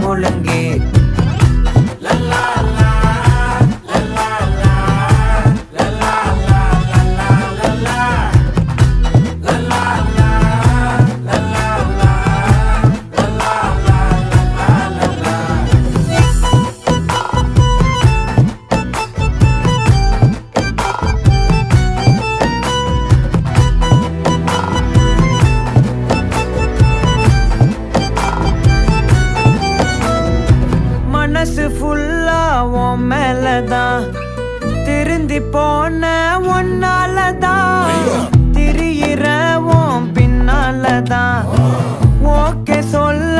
முழுங்கி மனசு ஃபுல்லா உன் மேலதான் திருந்தி போன ஒன்னாலதான் திரியிற உன் பின்னாலதான் ஓகே சொல்ல